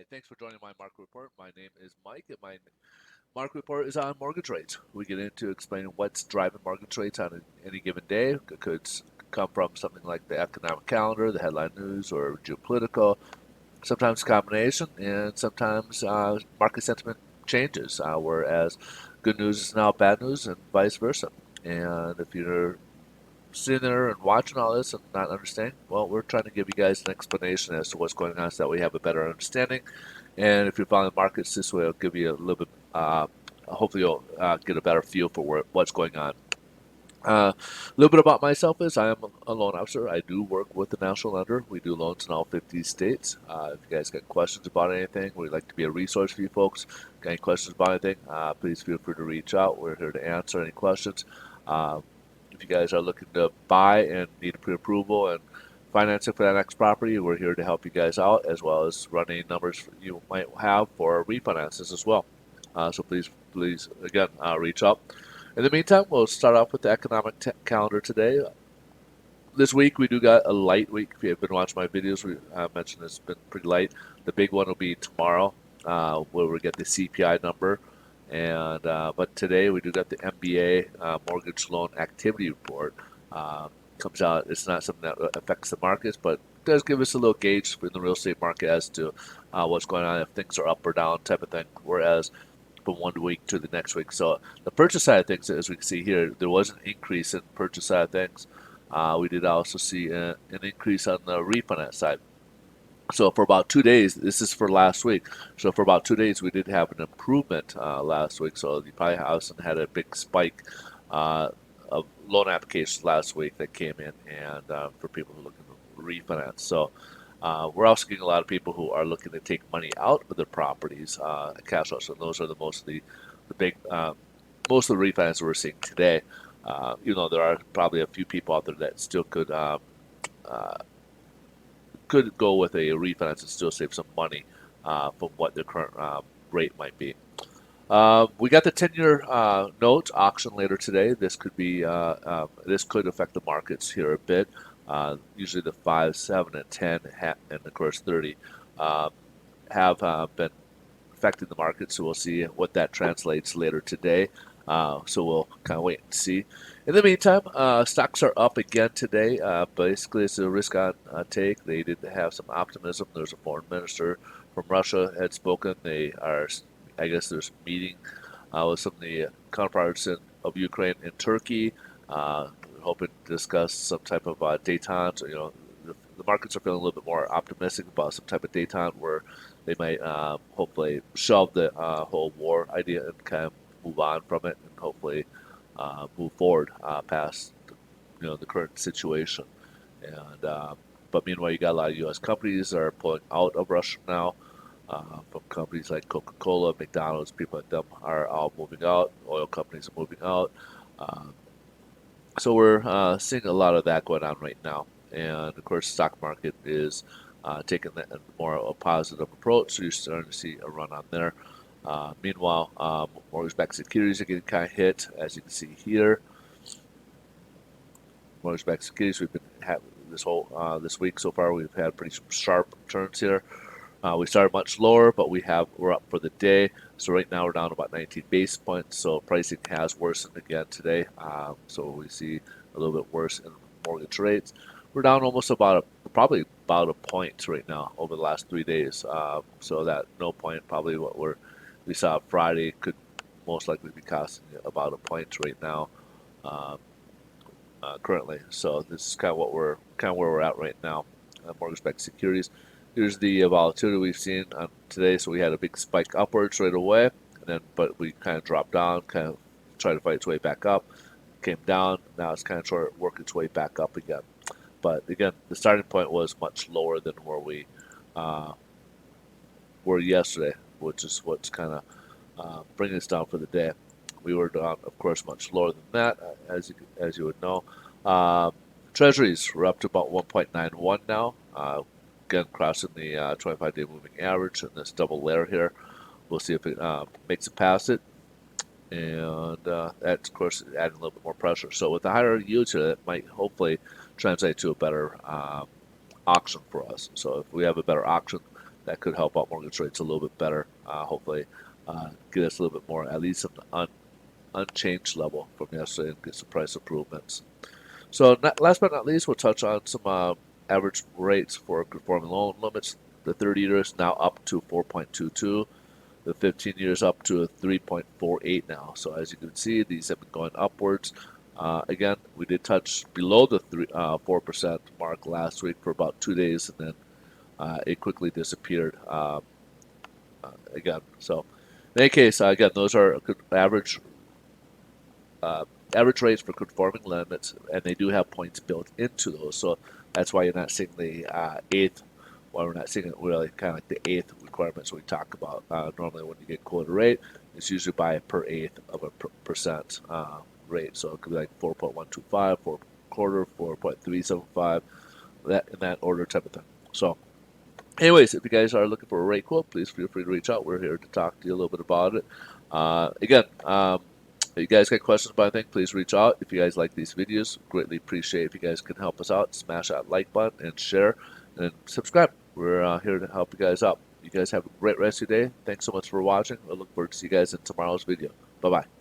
thanks for joining my market report. My name is Mike, and my market report is on mortgage rates. We get into explaining what's driving mortgage rates on any given day. It could come from something like the economic calendar, the headline news, or geopolitical. Sometimes a combination, and sometimes market sentiment changes, whereas good news is now bad news, and vice versa. And if you're sitting there and watching all this and not understanding, well, we're trying to give you guys an explanation as to what's going on so that we have a better understanding. And if you're following the markets this way, it'll give you a little bit, hopefully, you'll get a better feel for what's going on. A little bit about myself is I am a loan officer. I do work with the national lender. We do loans in all 50 states. If you guys got questions about anything, we'd like to be a resource for you folks. Got any questions about anything, please feel free to reach out. We're here to answer any questions. Uh, if you guys are looking to buy and need a pre-approval and financing for that next property, we're here to help you guys out, as well as running numbers you might have for refinances as well. So please, again, reach out. In the meantime, we'll start off with the economic calendar today. This week we do got a light week. If you have been watching my videos, we mentioned it's been pretty light. The big one will be tomorrow, where we get the CPI number, and but today we do got the MBA mortgage loan activity report. Comes out. It's not something that affects the markets, but does give us a little gauge in the real estate market as to what's going on, if things are up or down, type of thing. Whereas from one week to the next week. So the purchase side of things, as we can see here, there was an increase in purchase side of things. We did also see an increase on the refinance side. So for about 2 days, this is for last week. So for about 2 days, we did have an improvement last week. So you probably hasn't had a big spike uh, of loan applications last week that came in, and for people who are looking to refinance. So we're also getting a lot of people who are looking to take money out of their properties, cash out. So those are the big, most of the refinances we're seeing today. There are probably a few people out there that still uh, could go with a refinance and still save some money from what their current rate might be. We got the 10-year note auction later today. This could affect the markets here a bit. Usually the 5, 7, and 10, and of course 30 uh, have been affecting the market. So we'll see what that translates later today. So we'll kind of wait and see. In the meantime, stocks are up again today. Basically, it's a risk on take. They did have some optimism. There's a foreign minister from Russia had spoken. They are, I guess, there's a meeting with some of the counterparts of Ukraine and Turkey. We're hoping to discuss some type of détente. The markets are feeling a little bit more optimistic about some type of détente where they might hopefully shelve the whole war idea and kind of move on from it, and hopefully move forward past the current situation. And but meanwhile, you got a lot of U.S. companies that are pulling out of Russia now. From companies like Coca-Cola, McDonald's, people like them are all moving out. Oil companies are moving out. Um, so we're seeing a lot of that going on right now. And of course, the stock market is taking that more of a positive approach. So you're starting to see a run on there. Meanwhile, mortgage-backed securities are getting kind of hit, as you can see here. Mortgage-backed securities, we've been having this week so far. We've had pretty sharp turns here. We started much lower, but we're up for the day. So right now we're down about 19 basis points. So pricing has worsened again today. So we see a little bit worse in mortgage rates. We're down almost probably about a point right now over the last 3 days. So that no point, probably we saw Friday could most likely be costing about a point right now, uh, currently. So this is kind of where we're at right now. Mortgage-backed securities. Here's the volatility we've seen today. So we had a big spike upwards right away, but we kind of dropped down, kind of tried to fight its way back up, came down. Now it's kind of trying to work its way back up again. But again, the starting point was much lower than where we uh, were yesterday, which is what's kind of bringing us down for the day. We were down, of course, much lower than that, as you would know. Um, Treasuries were up to about 1.91 now. Again, crossing the 25-day moving average in this double layer here. We'll see if it makes it past it, and that's, of course, adding a little bit more pressure. So with the higher yields here, that might hopefully translate to a better auction for us. So if we have a better auction, that could help out mortgage rates a little bit better. Hopefully, get us a little bit more, at least an unchanged level from yesterday, and get some price improvements. So last but not least, we'll touch on some average rates for conforming loan limits. The 30 years now up to 4.22. The 15 years up to a 3.48 now. So as you can see, these have been going upwards. Again, we did touch below the 4% mark last week for about 2 days, and then it quickly disappeared again. So in any case, again, those are uh, average rates for conforming limits, and they do have points built into those. So that's why you're not seeing the eighth. Why we're not seeing it really kind of like the eighth requirements we talk about. Normally, when you get quoted rate, it's usually by a per eighth of a percent rate. So it could be like 4.125, 4 quarter, 4.375, that in that order type of thing. So, anyways, if you guys are looking for a rate quote, please feel free to reach out. We're here to talk to you a little bit about it. Again, if you guys got questions about anything, please reach out. If you guys like these videos, greatly appreciate if you guys can help us out. Smash that like button and share and subscribe. We're here to help you guys out. You guys have a great rest of your day. Thanks so much for watching. I look forward to see you guys in tomorrow's video. Bye-bye.